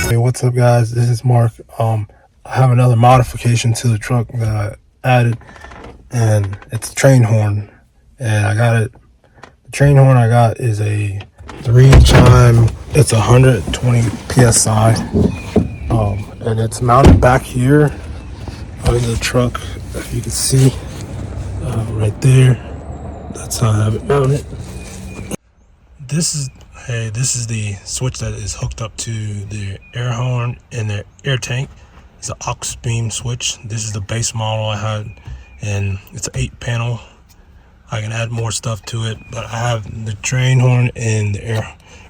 Hey, what's up guys, this is Mark. I have another modification to the truck that I added, and it's a train horn. And I got it, the train horn I got is a 3-chime, it's 120 PSI, and it's mounted back here under the truck. If you can see, right there, that's how I have it mounted. This is the switch that is hooked up to the air horn and the air tank. It's an aux beam switch. This is the base model I had, and it's an 8-panel. I can add more stuff to it, but I have the train horn and the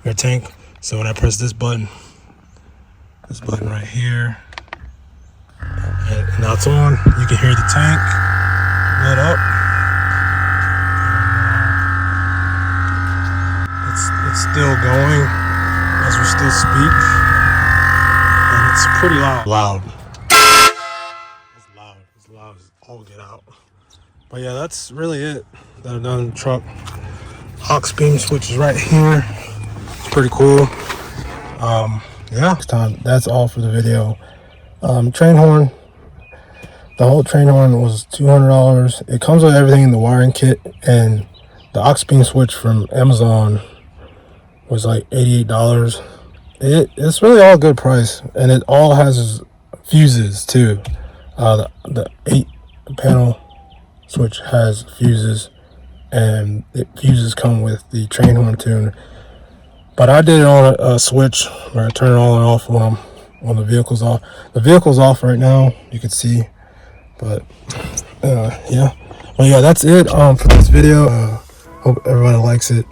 air tank. So when I press this button right here, and now it's on, you can hear the tank lit up. It's still going as we still speak, and it's pretty loud. It's loud as all get out. But yeah, that's really it that I've done in the truck. Aux beam switch is right here. It's pretty cool. Yeah, that's all for the video. Train horn, the whole train horn was $200. It comes with everything in the wiring kit, and the aux beam switch from Amazon was like $88. It's really all a good price, and it all has fuses too. The 8-panel switch has fuses, and the fuses come with the train horn tune. But I did it on a switch where I turn it on and off when the vehicle's off. The vehicle's off right now, you can see. But yeah, well, yeah, that's it for this video. Hope everybody likes it.